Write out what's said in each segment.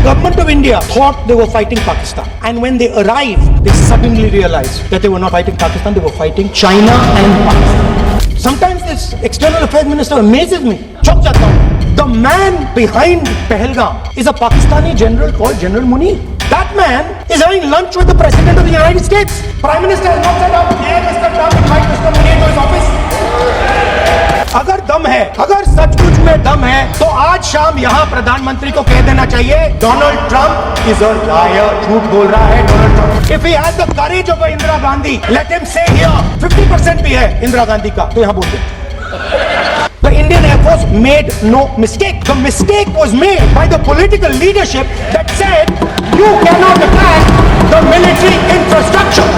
government of India thought they were fighting Pakistan. And when they arrived, they suddenly realized that they were not fighting Pakistan, they were fighting China and Pakistan. Sometimes this external affairs minister amazes me. चौंक जाता हूं. The man behind Pahalgam is a Pakistani general called General Munir. That man is having lunch with the President of the United States. Prime Minister has not said out, hey, Mr. Trump, invite Mr. Munir to his office. अगर दम है, अगर सचमुच में दम है, तो आज शाम यहाँ प्रधानमंत्री को कह देना चाहिए, Donald Trump is a liar, झूठ बोल रहा है Donald Trump. If he has the courage of Indira Gandhi, let him से हियर 50% भी है इंदिरा गांधी का, तो यहाँ बोल दे. The Indian Air Force made no mistake. The mistake was made by the political leadership that said, you cannot attack the military infrastructure.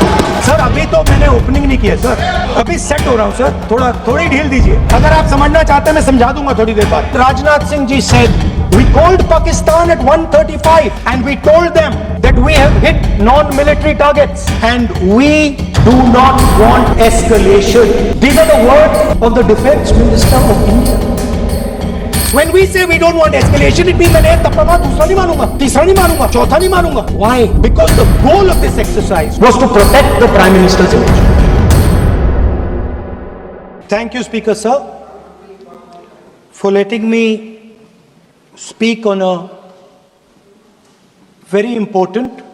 Sir अभी तो मैंने ओपनिंग नहीं किया सर, अभी सेट हो रहा हूं सर, थोड़ी ढील दीजिए. अगर आप समझना चाहते हैं मैं समझा दूंगा थोड़ी देर बाद. राजनाथ सिंह जी said, we called Pakistan at 1:35 and we told them that we have hit non-military targets and we do not want escalation. These are the words of the Defense Minister of India. When we say we don't want escalation, it means मैंने एक तपना दूसरा नहीं मानूंगा, तीसरा नहीं मानूंगा, चौथा नहीं मानूंगा. Why? Because the goal of this exercise was to protect the Prime Minister's image. Thank you, Speaker Sir, for letting me speak on a very important,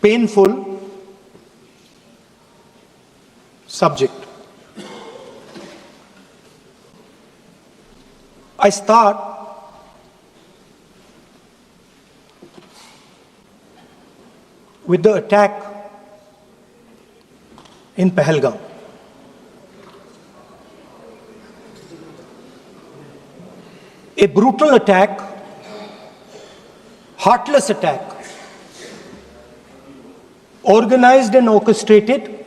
painful subject. I start with the attack in Pahalgam. A brutal attack, heartless attack, organized and orchestrated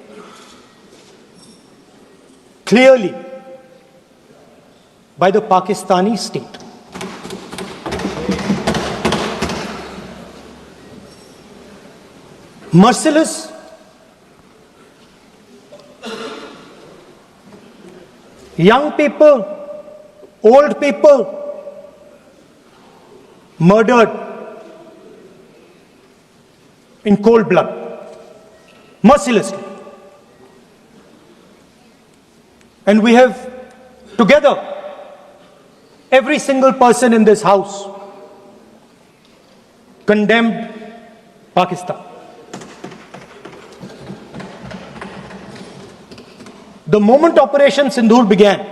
clearly by the Pakistani state. Merciless, young people, old people murdered in cold blood, mercilessly. And we have together, every single person in this house condemned Pakistan. The moment Operation Sindoor began,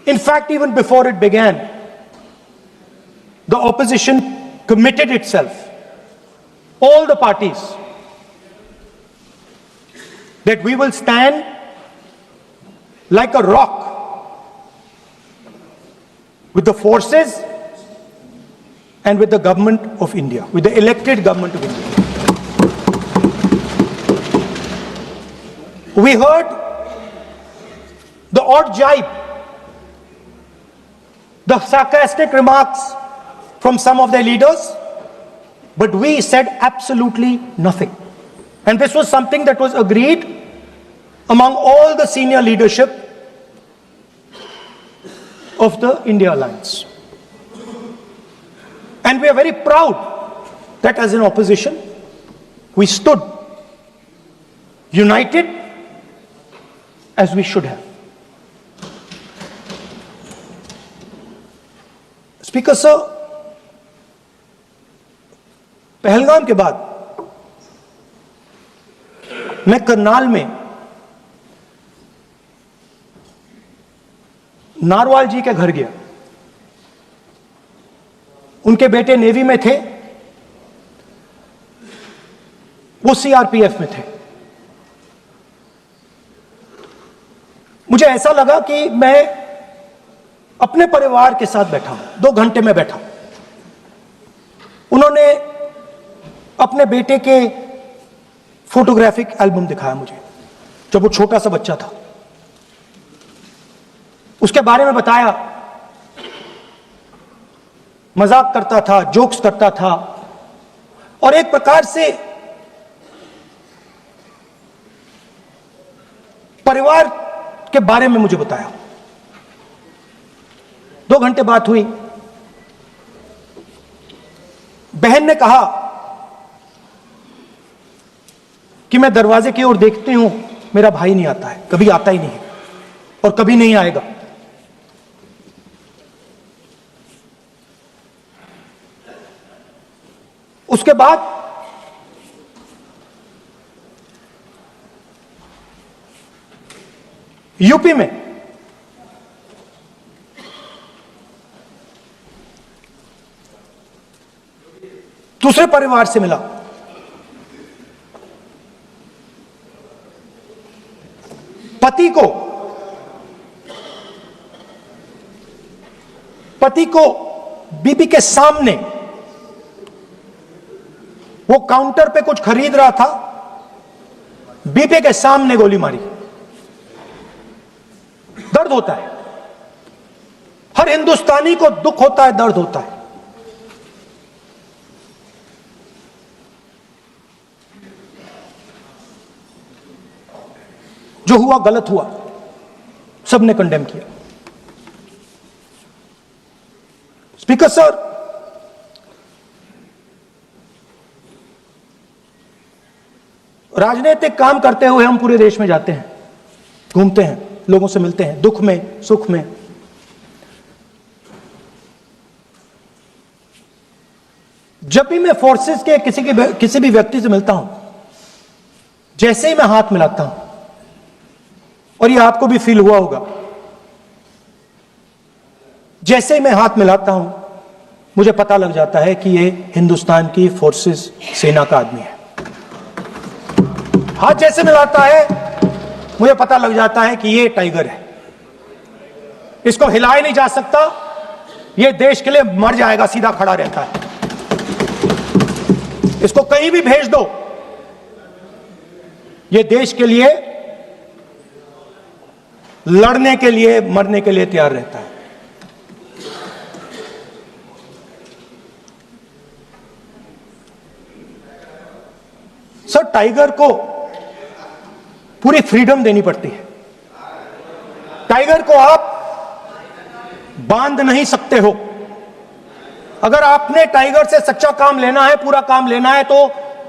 in fact, even before it began, the opposition committed itself, all the parties, that we will stand like a rock with the forces and with the government of India, with the elected government of India. We heard the odd jibe, the sarcastic remarks from some of their leaders, but we said absolutely nothing. And this was something that was agreed among all the senior leadership of the India Alliance. And we are very proud that as an opposition, we stood united as we should have. Speaker Sir, Pahalgam के बाद मैं करनाल में narwhal जी के घर गया. उनके बेटे navy में थे, वो सीआरपीएफ में थे. मुझे ऐसा लगा कि मैं अपने परिवार के साथ बैठा हूं. 2 घंटे में बैठा. उन्होंने अपने बेटे के फोटोग्राफिक एल्बम दिखाया मुझे, जब वो छोटा सा बच्चा था. उसके बारे में बताया, मजाक करता था, जोक्स करता था, और एक प्रकार से परिवार के बारे में मुझे बताया. 2 घंटे बात हुई। बहन ने कहा कि मैं दरवाजे की ओर देखती हूं, मेरा भाई नहीं आता है, कभी आता ही नहीं है और कभी नहीं आएगा। उसके बाद यूपी में दूसरे परिवार से मिला। पति को बीबी के सामने, वो काउंटर पे कुछ खरीद रहा था, बीबी के सामने गोली मारी। दर्द होता है, हर हिंदुस्तानी को दुख होता है, दर्द होता है। जो हुआ गलत हुआ, सबने कंडेम किया। स्पीकर सर, राजनीतिक काम करते हुए हम पूरे देश में जाते हैं, घूमते हैं, लोगों से मिलते हैं, दुख में सुख में। जब भी मैं फोर्सेस के किसी भी व्यक्ति से मिलता हूं, जैसे ही मैं हाथ मिलाता हूं, और ये आपको भी फील हुआ होगा, जैसे ही मैं हाथ मिलाता हूं मुझे पता लग जाता है कि ये हिंदुस्तान की फोर्सेस सेना का आदमी है। हाथ जैसे मिलाता है मुझे पता लग जाता है कि ये टाइगर है, इसको हिलाया नहीं जा सकता, ये देश के लिए मर जाएगा, सीधा खड़ा रहता है। इसको कहीं भी भेज दो, ये देश के लिए लड़ने के लिए, मरने के लिए तैयार रहता है। सर, टाइगर को पूरी फ्रीडम देनी पड़ती है। टाइगर को आप बांध नहीं सकते हो। अगर आपने टाइगर से सच्चा काम लेना है, पूरा काम लेना है, तो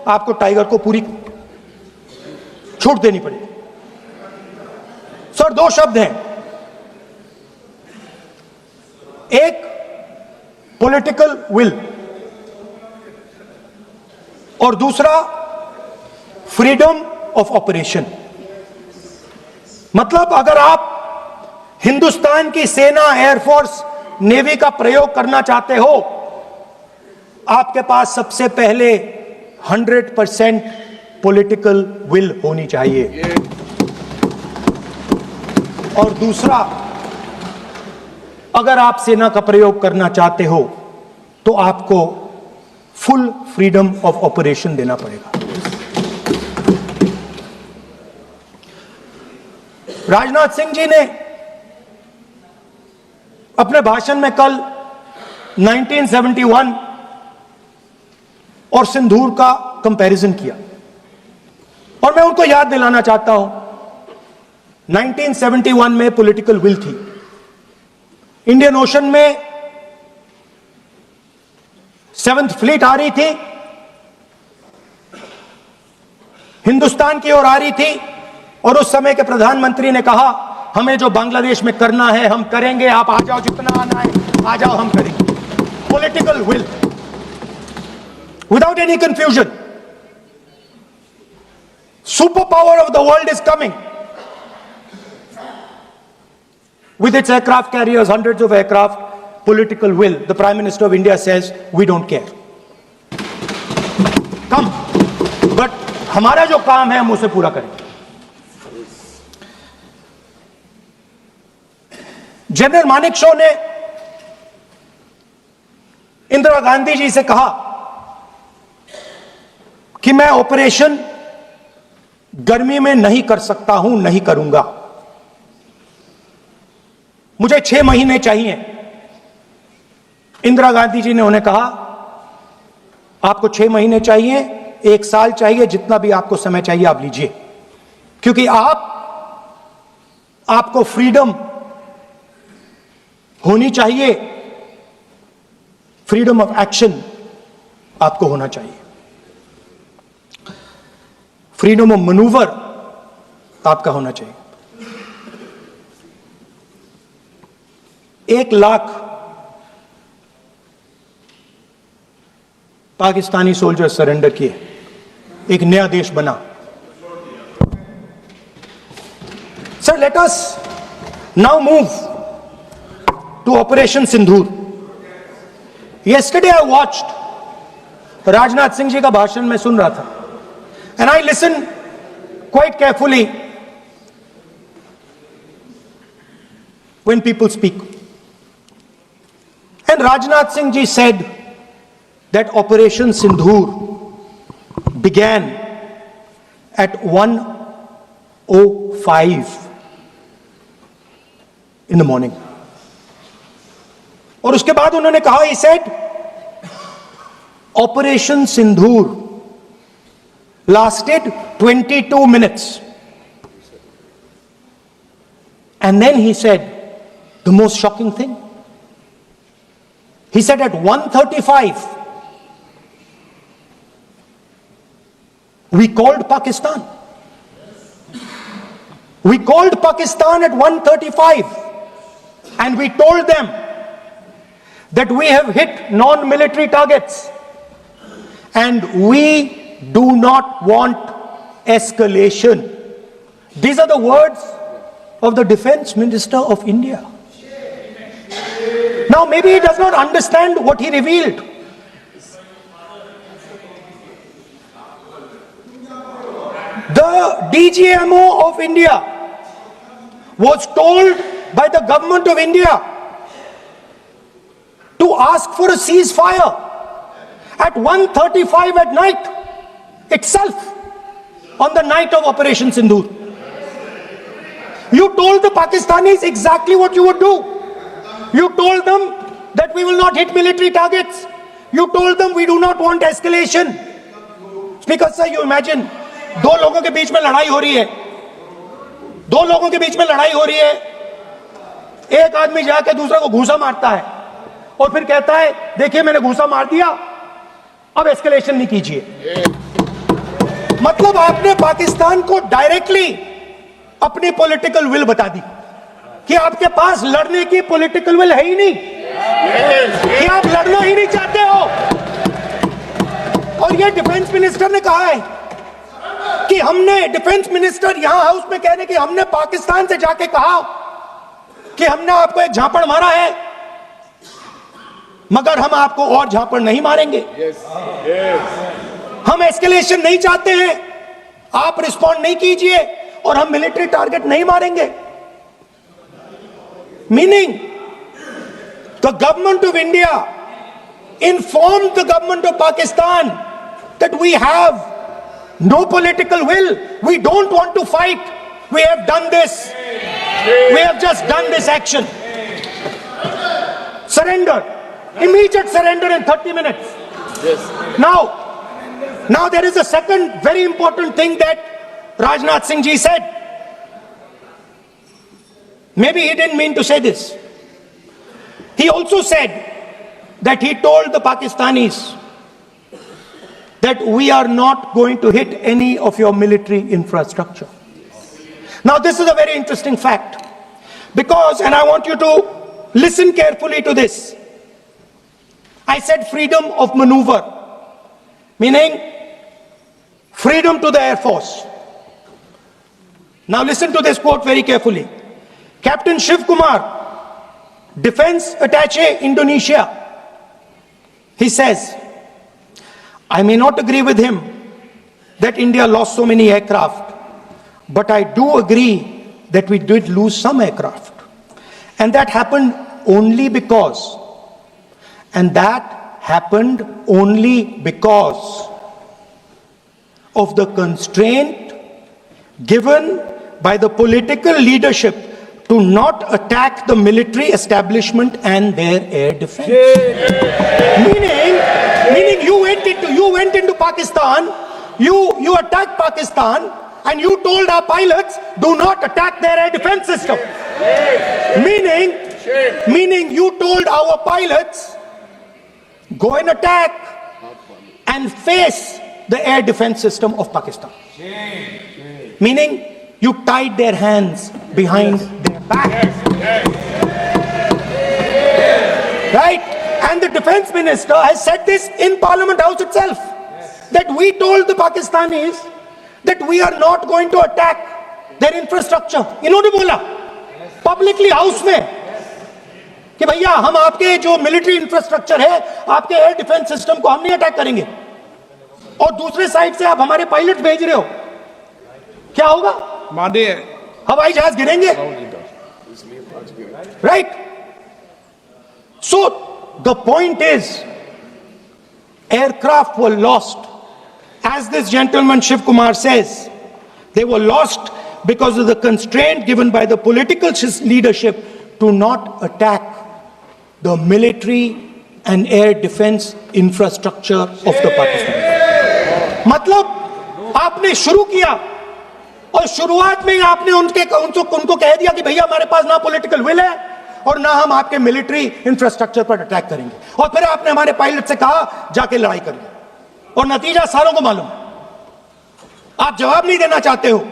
आपको टाइगर को पूरी छूट देनी पड़ेगी। सर, 2 शब्द हैं, एक पॉलिटिकल विल और दूसरा फ्रीडम ऑफ ऑपरेशन। मतलब अगर आप हिंदुस्तान की सेना, एयरफोर्स, नेवी का प्रयोग करना चाहते हो, आपके पास सबसे पहले 100% पॉलिटिकल विल होनी चाहिए, और दूसरा, अगर आप सेना का प्रयोग करना चाहते हो तो आपको फुल फ्रीडम ऑफ ऑपरेशन देना पड़ेगा। राजनाथ सिंह जी ने अपने भाषण में कल 1971 और सिंदूर का कंपैरिजन किया, और मैं उनको याद दिलाना चाहता हूं, 1971 में पॉलिटिकल विल थी। इंडियन ओशन में 7th फ्लीट आ रही थी, हिंदुस्तान की ओर आ रही थी, और उस समय के प्रधानमंत्री ने कहा, हमें जो बांग्लादेश में करना है हम करेंगे, आप आ जाओ, जितना आना है आ जाओ, हम करेंगे। Political will, without any confusion. Super power of the world is coming with its aircraft carriers, hundreds of aircraft, political will. The Prime Minister of India says, we don't care. Come. But हमारा जो काम है हम उसे पूरा करेंगे। General Manekshaw ने इंदिरा गांधी जी से कहा कि मैं ऑपरेशन गर्मी में नहीं कर सकता हूं, नहीं करूंगा, मुझे 6 महीने चाहिए। इंदिरा गांधी जी ने उन्हें कहा, आपको 6 महीने चाहिए, 1 साल चाहिए, जितना भी आपको समय चाहिए आप लीजिए, क्योंकि आपको फ्रीडम होनी चाहिए, फ्रीडम ऑफ एक्शन आपको होना चाहिए, फ्रीडम ऑफ मैनूवर आपका होना चाहिए। 1 लाख पाकिस्तानी सोल्जर सरेंडर किए, एक नया देश बना। Sir, let us now move to Operation Sindoor. Yesterday I watched Rajnath Singh ji का भाषण मैं सुन रहा था, and I listened quite carefully when people speak. And Rajnath Singh ji said that Operation Sindoor began at 1:05 in the morning. और उसके बाद उन्होंने कहा, he said, Operation Sindoor lasted 22 minutes. And then he said the most shocking thing. He said at 1:35 we called Pakistan. We called Pakistan at 1:35 and we told them that we have hit non-military targets and we do not want escalation. These are the words of the Defense Minister of India. Now maybe he does not understand what he revealed. The DGMO of India was told by the government of India to ask for a ceasefire at 1:35 at night itself, on the night of Operation Sindoor. You told the Pakistanis exactly what you would do. You told them that we will not hit military targets. You told them we do not want escalation. Speaker sir, you imagine, दो लोगों के बीच में लड़ाई हो रही है, दो लोगों के बीच में लड़ाई हो रही है, एक आदमी जाके दूसरे को घूंसा मारता है और फिर कहता है देखिए मैंने घूंसा मार दिया, अब एस्केलेशन नहीं कीजिए। मतलब आपने पाकिस्तान को डायरेक्टली अपनी पॉलिटिकल विल बता दी कि आपके पास लड़ने की पॉलिटिकल विल है ही नहीं, कि आप लड़ना ही नहीं चाहते हो। और ये डिफेंस मिनिस्टर ने कहा है कि हमने, डिफेंस मिनिस्टर यहां हाउस में कह रहे कि हमने पाकिस्तान से जाके कहा कि हमने आपको एक झापड़ मारा है मगर हम आपको और झापड़ नहीं मारेंगे। हम एस्केलेशन नहीं चाहते हैं, आप रिस्पॉन्ड नहीं कीजिए और हम मिलिट्री टारगेट नहीं मारेंगे। Meaning the government of India informed the government of Pakistan that we have no political will, we don't want to fight, we have done this, we have just done this action. Surrender, immediate surrender in 30 minutes. Yes. Now there is a second very important thing that Rajnath Singh ji said. Maybe he didn't mean to say this. He also said that he told the Pakistanis that we are not going to hit any of your military infrastructure. Now this is a very interesting fact because, and I want you to listen carefully to this, I said freedom of maneuver, meaning freedom to the Air Force. Now listen to this quote very carefully. Captain Shiv Kumar, Defense Attaché Indonesia, he says, I may not agree with him that India lost so many aircraft, but I do agree that we did lose some aircraft. And that happened only because of the constraint given by the political leadership to not attack the military establishment and their air defense. Meaning you went into Pakistan, you attacked Pakistan and you told our pilots do not attack their air defense system. Meaning Meaning you told our pilots, go and attack and face the air defense system of Pakistan. Meaning you tied their hands behind their back. Right? And the defense minister has said this in Parliament House itself. That we told the Pakistanis that we are not going to attack their infrastructure. इन्होंने बोला publicly house में कि भैया हम आपके जो military infrastructure है, आपके एयर डिफेंस सिस्टम को हम नहीं अटैक करेंगे. और दूसरे साइड से आप हमारे पायलट भेज रहे हो, क्या होगा? हवाई जहाज गिरेंगे. Right? So the point is, aircraft were lost. As this gentleman Shiv Kumar says, they were lost because of the constraint given by the political leadership to not attack the military and air defense infrastructure of the Pakistan. मतलब आपने शुरू किया और शुरुआत में ही आपने उनको कह दिया कि भैया हमारे पास ना पॉलिटिकल विल है और ना हम आपके मिलिट्री इंफ्रास्ट्रक्चर पर अटैक करेंगे. और फिर आपने हमारे पायलट से कहा जाके लड़ाई करिए. और नतीजा सारों को मालूम. आप जवाब नहीं देना चाहते हो,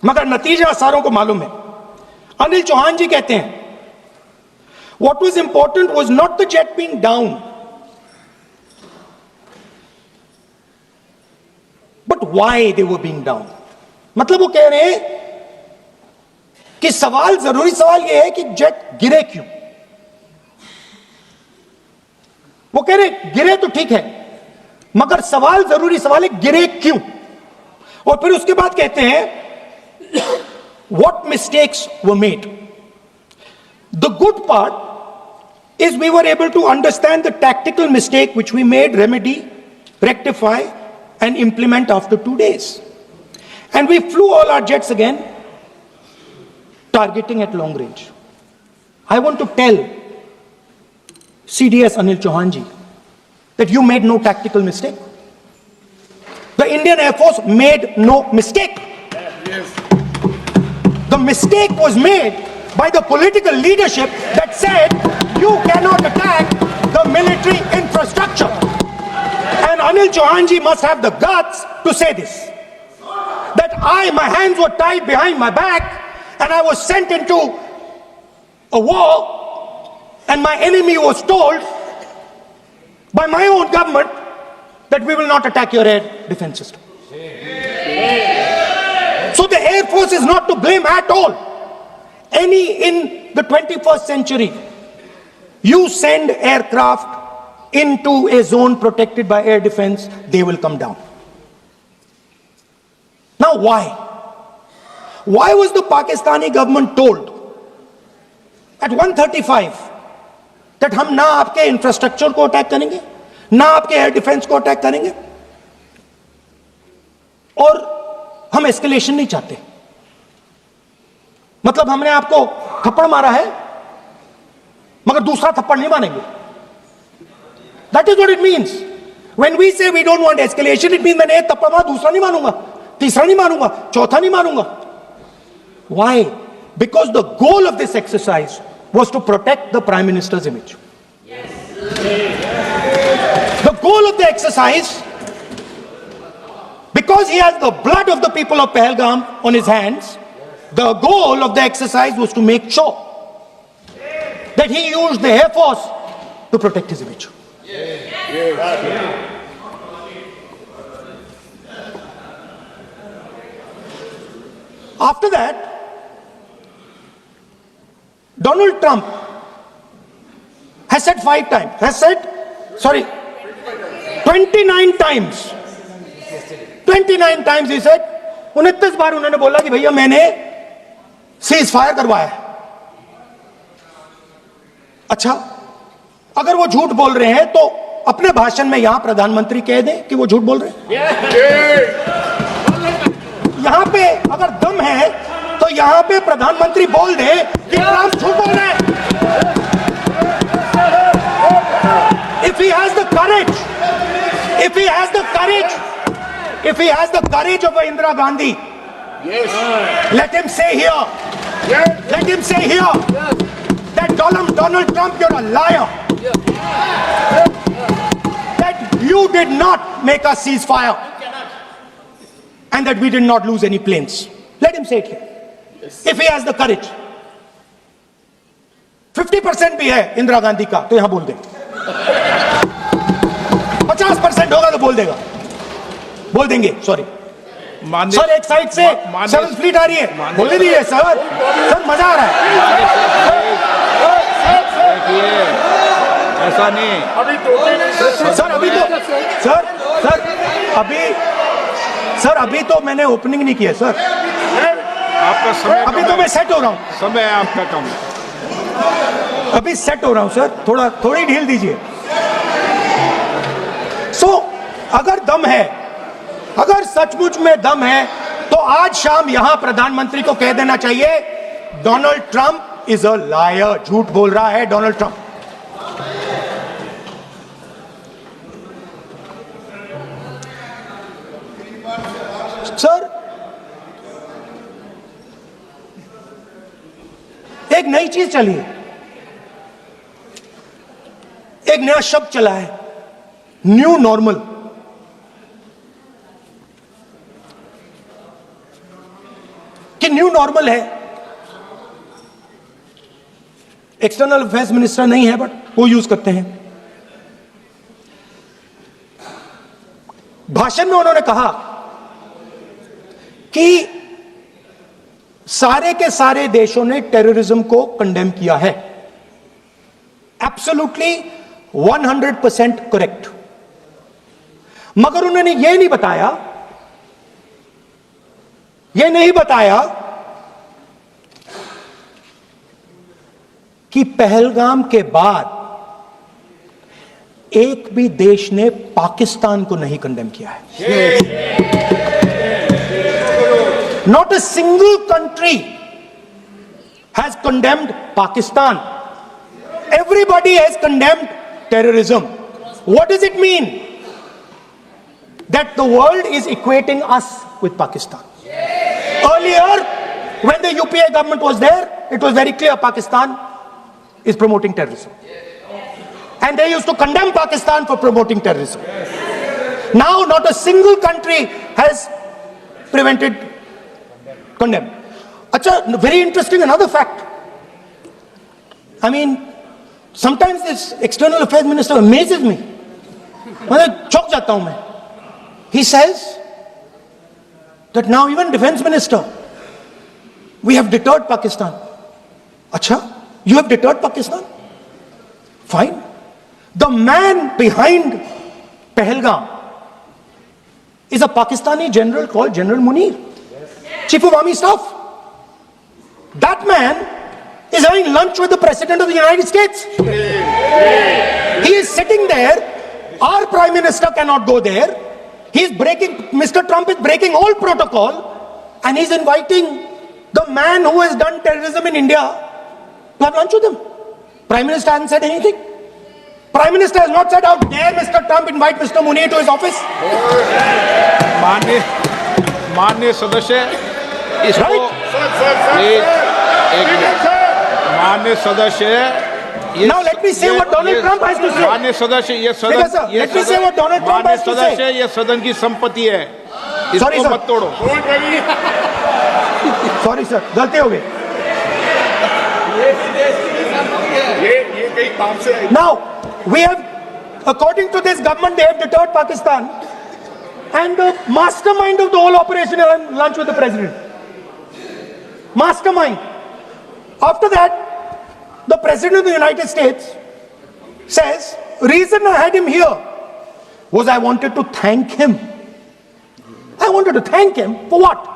मगर नतीजा सारों को मालूम है. अनिल चौहान जी कहते हैं, what was important was not the jet being down, but why they were being down. मतलब वो कह रहे हैं कि जरूरी सवाल ये है कि जेट गिरे क्यों. वो कह रहे गिरे तो ठीक है, मगर जरूरी सवाल है गिरे क्यों. और फिर उसके बाद कहते हैं what mistakes were made. The good part is we were able to understand the tactical mistake which we made, remedy, rectify and implement after 2 days. And we flew all our jets again, targeting at long range. I want to tell CDS Anil Chauhan ji that you made no tactical mistake. The Indian Air Force made no mistake. The mistake was made by the political leadership that said you cannot attack the military infrastructure. And Anil Chauhan ji must have the guts to say this. That my hands were tied behind my back and I was sent into a war and my enemy was told by my own government that we will not attack your air defense system. So the Air Force is not to blame at all. In the 21st century, you send aircraft into a zone protected by air defense, they will come down. Now why? Why was the Pakistani government told at 1:35 that हम ना आपके infrastructure को attack करेंगे, ना आपके air defence को attack करेंगे, और हम एस्केलेशन नहीं चाहते. मतलब हमने आपको थप्पड़ मारा है मगर दूसरा थप्पड़ नहीं मारेंगे. That is what it means. When we say we don't want escalation, it means मैंने एक थप्पड़ मारा, दूसरा नहीं मारूंगा, तीसरा नहीं मारूंगा, चौथा नहीं मारूंगा. Why? Because the goal of this exercise was to protect the Prime Minister's image. The goal of the exercise, because he has the blood of the people of Pahalgam on his hands, the goal of the exercise was to make sure that he used the Air Force to protect his image. After that, Donald Trump has said 29 times. 29 times he said, 29 बार उन्होंने बोला कि भैया मैंने cease fire करवाया. अच्छा, अगर वो झूठ बोल रहे हैं तो अपने भाषण में यहां प्रधानमंत्री कह दें कि वो झूठ बोल रहे हैं. यहां पे अगर दम है तो यहां पे प्रधानमंत्री बोल दे कि ट्रंप झूठ बोल रहे हैं. If he has the courage, if he has the courage of Indira Gandhi, let him say here that Donald Trump, you're a liar. That you did not make us cease fire. And that we did not lose any planes. Let him say it here. If he has the courage. 50% भी है इंदिरा गांधी का तो यहां बोल दे, 50% होगा तो बोल देगा, बोल देंगे. सॉरी सर, एक साइड से 7th फ्लीट आ रही है, बोल दीजिए सर. सर मजा आ रहा है. ऐसा नहीं सर. अभी तो अभी तो मैंने ओपनिंग नहीं किया सर. आपका समय अभी तो मैं सेट हो रहा हूं. समय आपका कम. अभी सेट हो रहा हूं सर, थोड़ी ढील दीजिए. अगर दम है, अगर सचमुच में दम है, तो आज शाम यहां प्रधानमंत्री को कह देना चाहिए, Donald Trump is a liar. झूठ बोल रहा है डोनाल्ड ट्रंप. सर, एक नई चीज चली है, एक नया शब्द चला है, न्यू नॉर्मल. कि न्यू नॉर्मल है. एक्सटर्नल अफेयर्स मिनिस्टर नहीं है, बट वो यूज करते हैं. भाषण में उन्होंने कहा कि सारे के सारे देशों ने टेररिज्म को कंडेम किया है. Absolutely 100% correct. मगर उन्होंने यह नहीं बताया कि पहलगाम के बाद एक भी देश ने पाकिस्तान को नहीं कंडेम किया है. Not a single country has condemned Pakistan. Everybody has condemned terrorism. What does it mean? That the world is equating us with Pakistan. Earlier, when the UPA government was there, it was very clear Pakistan is promoting terrorism. And they used to condemn Pakistan for promoting terrorism. Now, not a single country has condemned. Acha, very interesting, another fact. I mean, sometimes this external affairs minister amazes me. मैं चौंक जाता हूं मैं. He says that now even defense minister, we have deterred Pakistan. Acha, you have deterred Pakistan? Fine. The man behind Pahalgam is a Pakistani general called General Munir, Chief of Army Staff. That man is having lunch with the President of the United States. He is sitting there. Our Prime Minister cannot go there. Mr. Trump is breaking all protocol, and he's inviting the man who has done terrorism in India to have lunch with him. Prime Minister hasn't said anything. Prime Minister has not said, how dare Mr. Trump invite Mr. Munir to his office. माननीय सदस्य, Right? माननीय सदस्य, Now let me say what Donald Trump has to say. माननीय सदस्य, ये Let me say what Donald Trump has to say. सदस्य, ये सदन की संपत्ति है, Sorry, इसको sir. मत तोड़ो. Sorry sir, गलती हो गई. Now, we have, according to this government, they have deterred Pakistan. And the mastermind of the whole operation had lunch with the president. Mastermind. After that, the President of the United States says, reason I had him here was I wanted to thank him. I wanted to thank him for what?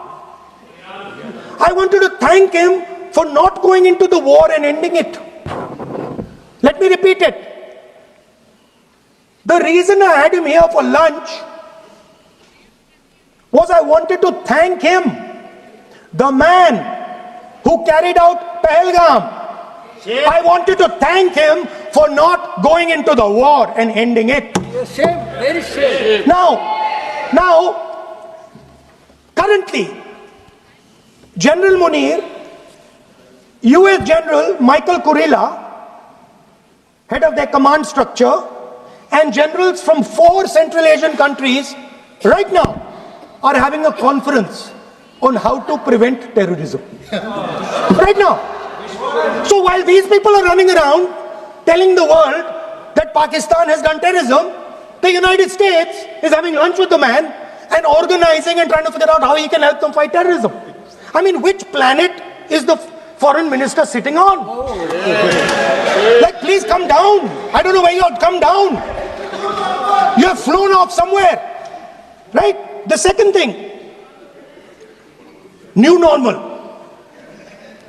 I wanted to thank him for not going into the war and ending it. Let me repeat it. The reason I had him here for lunch was I wanted to thank him, the man who carried out Pahalgam. I wanted to thank him for not going into the war and ending it. Shame, very shame. Now, currently, General Munir, US General Michael Kurilla head of their command structure, and generals from 4 Central Asian countries right now are having a conference on how to prevent terrorism. Right now. So while these people are running around telling the world that Pakistan has done terrorism, the United States is having lunch with the man and organizing and trying to figure out how he can help them fight terrorism. I mean, which planet is the foreign minister sitting on? Like, please come down. I don't know where you're, come down. You have flown off somewhere, right? The second thing, new normal.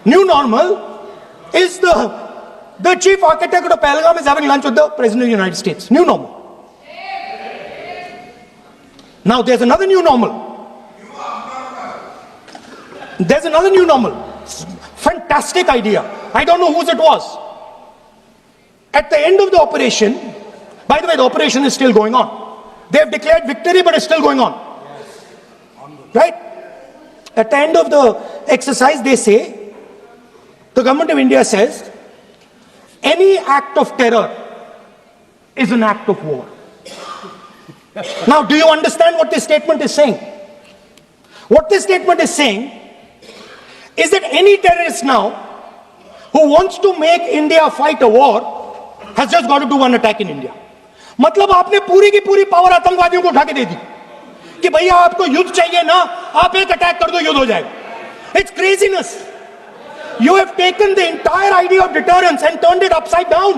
New normal is the chief architect of Pahalgam is having lunch with the President of the United States. New normal. Now there's another new normal. There's another new normal. Fantastic idea. I don't know whose it was. At the end of the operation, by the way, the operation is still going on. They have declared victory, but it's still going on. Right? At the end of the exercise, they say, the government of India says, any act of terror is an act of war. Now, do you understand what this statement is saying? What this statement is saying is that any terrorist now who wants to make India fight a war has just got to do one attack in India. मतलब आपने पूरी की पूरी power आतंकवादियों को उठा के दे दी कि भैया आपको युद्ध चाहिए ना, आप एक अटैक कर दो, युद्ध हो जाएगा. It's craziness. You have taken the entire idea of deterrence and turned it upside down.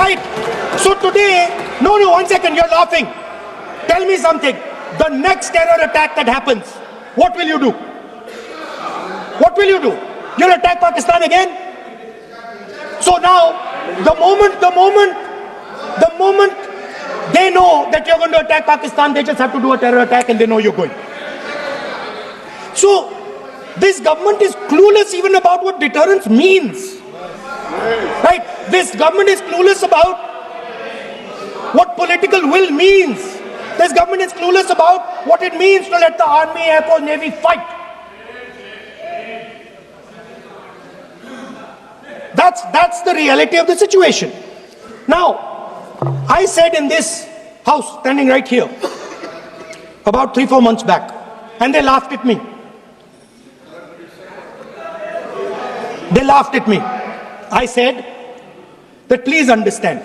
Right? So today, no, 1 second, you're laughing. Tell me something. The next terror attack that happens, what will you do? What will you do? You'll attack Pakistan again? So now, the moment they know that you're going to attack Pakistan, they just have to do a terror attack and they know you're going. So, this government is clueless even about what deterrence means. Right? This government is clueless about what political will means. This government is clueless about what it means to let the army, air force, navy fight. That's the reality of the situation. Now, I said in this house, standing right here, about 3-4 months back, and they laughed at me. They laughed at me. I said that please understand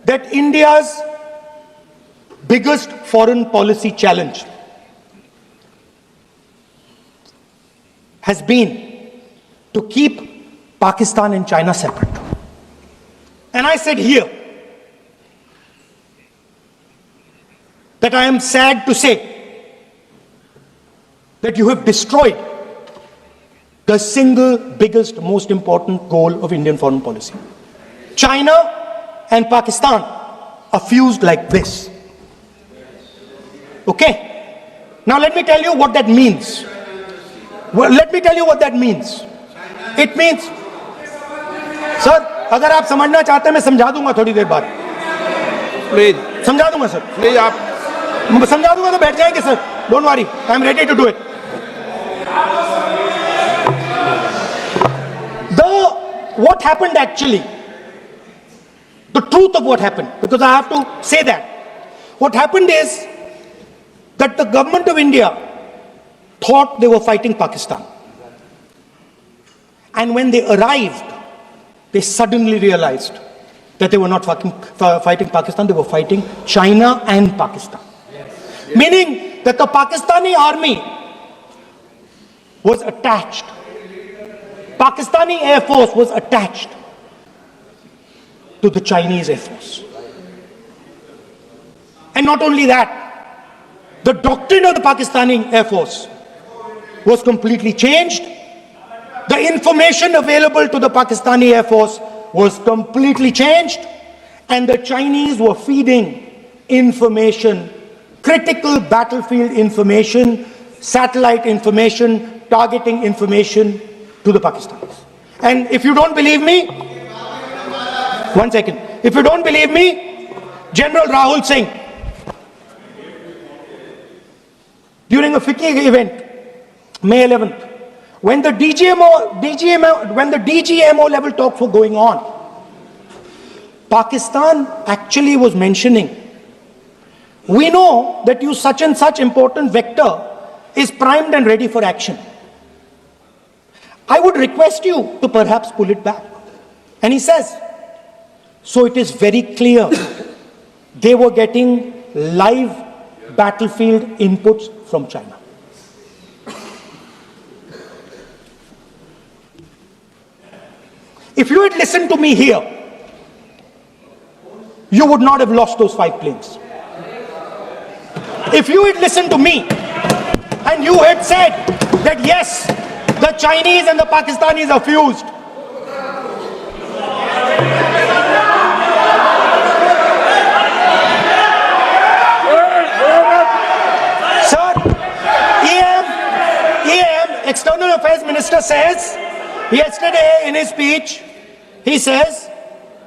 that India's biggest foreign policy challenge has been to keep Pakistan and China separate. And I said here that I am sad to say that you have destroyed the single biggest, most important goal of Indian foreign policy. China and Pakistan are fused like this. Okay? Now let me tell you what that means. Well, let me tell you what that means. It means, sir, अगर आप समझना चाहते हैं मैं समझा दूंगा थोड़ी देर बाद. प्लीज समझा दूंगा सर. प्लीज आप समझा दूंगा तो बैठ जाएंगे sir. Don't worry, I am ready to do it. What happened actually, the truth of what happened, because I have to say that. What happened is that the government of India thought they were fighting Pakistan. And when they arrived, they suddenly realized that they were not fighting Pakistan, they were fighting China and Pakistan. Yes. Meaning that the Pakistani army was attached. Pakistani Air Force was attached to the Chinese Air Force. And not only that, the doctrine of the Pakistani Air Force was completely changed. The information available to the Pakistani Air Force was completely changed. And the Chinese were feeding information, critical battlefield information, satellite information, targeting information to the Pakistanis. And if you don't believe me, 1 second. If you don't believe me, General Rahul Singh, during a FICCI event, May 11th, When the DGMO level talks were going on, Pakistan actually was mentioning, we know that you such and such important vector is primed and ready for action. I would request you to perhaps pull it back. And he says, so it is very clear they were getting live battlefield inputs from China. If you had listened to me here, you would not have lost those 5 planes. If you had listened to me and you had said that yes, the Chinese and the Pakistanis are fused, sir, External Affairs Minister says yesterday in his speech, he says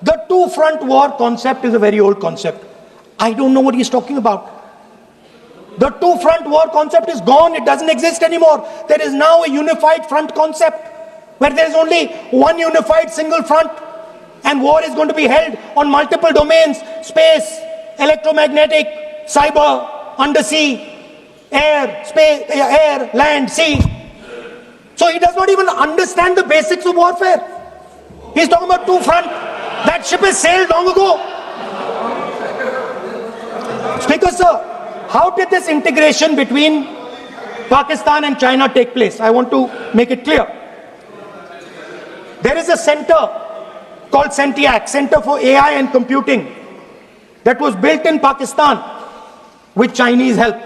the two-front war concept is a very old concept. I don't know what he's talking about. The two-front war concept is gone. It doesn't exist anymore. There is now a unified front concept where there is only one unified single front, and war is going to be held on multiple domains: space, electromagnetic, cyber, undersea, air, space, air, land, sea. So he does not even understand the basics of warfare. He's talking about two front. That ship has sailed long ago. Speaker, sir, how did this integration between Pakistan and China take place? I want to make it clear. There is a center called CENTIAC, Center for AI and Computing, that was built in Pakistan with Chinese help.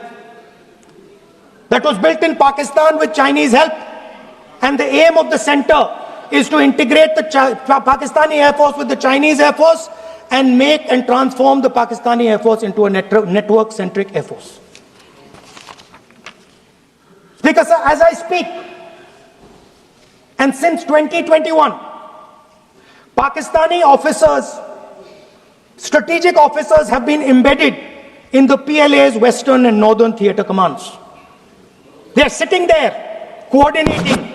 And the aim of the center is to integrate the Pakistani Air Force with the Chinese Air Force and make and transform the Pakistani Air Force into a network-centric Air Force. Speaker, sir, as I speak, and since 2021, Pakistani officers, strategic officers, have been embedded in the PLA's Western and Northern Theatre Commands. They are sitting there, coordinating.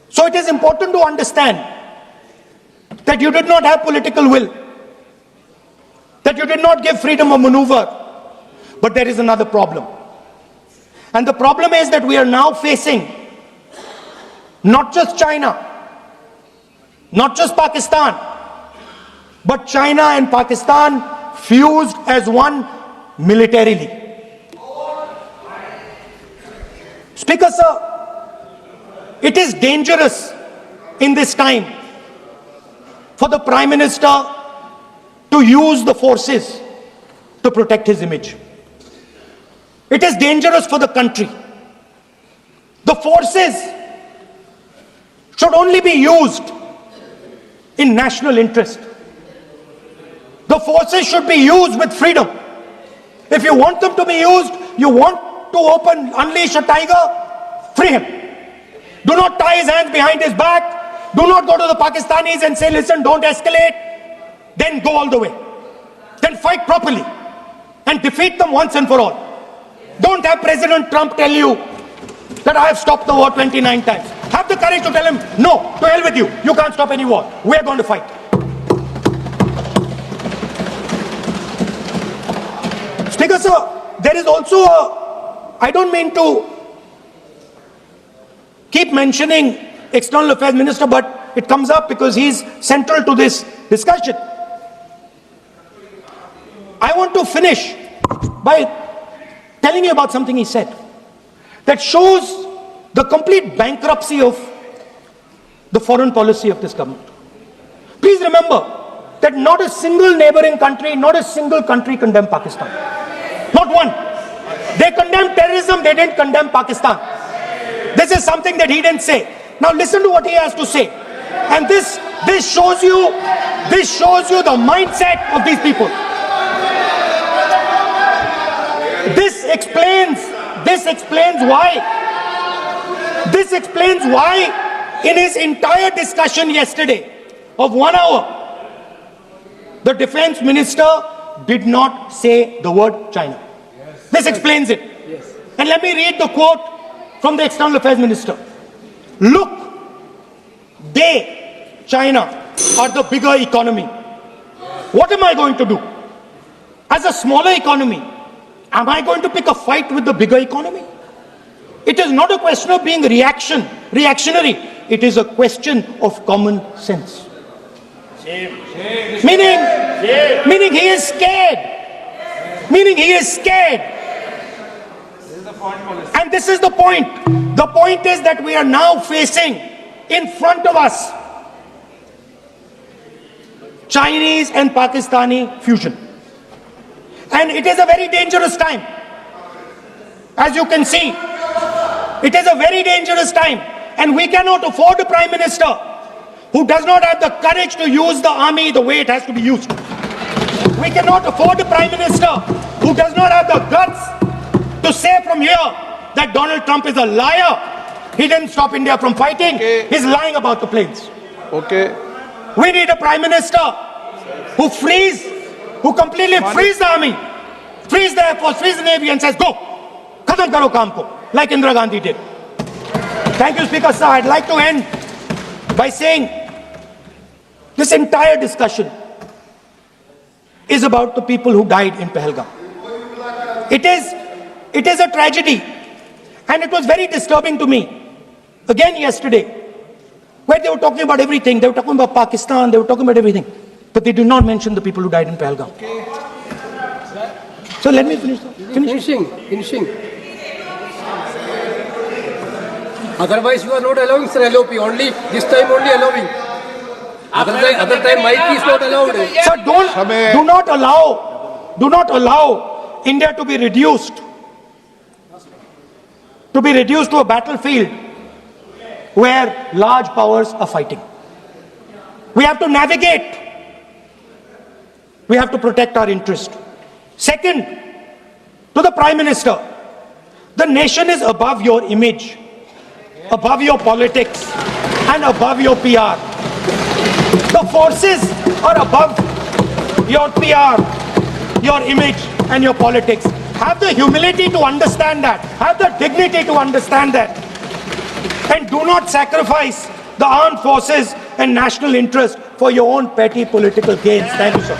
So it is important to understand that you did not have political will, that you did not give freedom of maneuver, but there is another problem. And the problem is that we are now facing not just China, not just Pakistan, but China and Pakistan fused as one militarily. Speaker, sir, it is dangerous in this time for the Prime Minister to use the forces to protect his image. It is dangerous for the country. The forces should only be used in national interest. The forces should be used with freedom. If you want them to be used, you want to unleash a tiger, free him. Do not tie his hands behind his back. Do not go to the Pakistanis and say, listen, don't escalate. Then go all the way. Then fight properly and defeat them once and for all. Don't have President Trump tell you that I have stopped the war 29 times. Have the courage to tell him, no, to hell with you. You can't stop any war. We're going to fight. Speaker, sir, there is also I don't mean to keep mentioning External Affairs Minister, but it comes up because he's central to this discussion. I want to finish by telling you about something he said that shows the complete bankruptcy of the foreign policy of this government. Please remember that not a single neighboring country, not a single country condemned Pakistan. Not one. They condemned terrorism, they didn't condemn Pakistan. This is something that he didn't say. Now listen to what he has to say. And this shows you the mindset of these people. This explains why in his entire discussion yesterday of 1 hour, the defense minister did not say the word China. This explains it. And let me read the quote from the External Affairs Minister. Look, they, China, are the bigger economy. What am I going to do? As a smaller economy, am I going to pick a fight with the bigger economy? It is not a question of being reactionary. It is a question of common sense. Meaning he is scared. Meaning he is scared. And this is the point. The point is that we are now facing in front of us Chinese and Pakistani fusion. And it is a very dangerous time. As you can see, it is a very dangerous time. And we cannot afford a Prime Minister who does not have the courage to use the army the way it has to be used. We cannot afford a Prime Minister who does not have the guts to say from here that Donald Trump is a liar. He didn't stop India from fighting. He's lying about the planes. Okay. We need a Prime Minister who completely frees the army, frees the Air Force, frees the Navy and says, go, khatam karo kaam ko, like Indira Gandhi did. Thank you, Speaker Sir. I'd like to end by saying this entire discussion is about the people who died in Pahalgam. It is a tragedy, and it was very disturbing to me. Again yesterday, where they were talking about everything, they were talking about Pakistan, they were talking about everything, but they did not mention the people who died in Pahalgam. So let me finish. Finishing. Otherwise, you are not allowing, sir, LOP. Only this time, only allowing. Other time, mic is not allowed. Sir, do not allow India to be reduced to a battlefield where large powers are fighting. We have to navigate. We have to protect our interest. Second, to the Prime Minister, the nation is above your image, above your politics, and above your PR. The forces are above your PR, your image, and your politics. Have the humility to understand that. Have the dignity to understand that. And do not sacrifice the armed forces and national interest for your own petty political gains. Thank you, sir.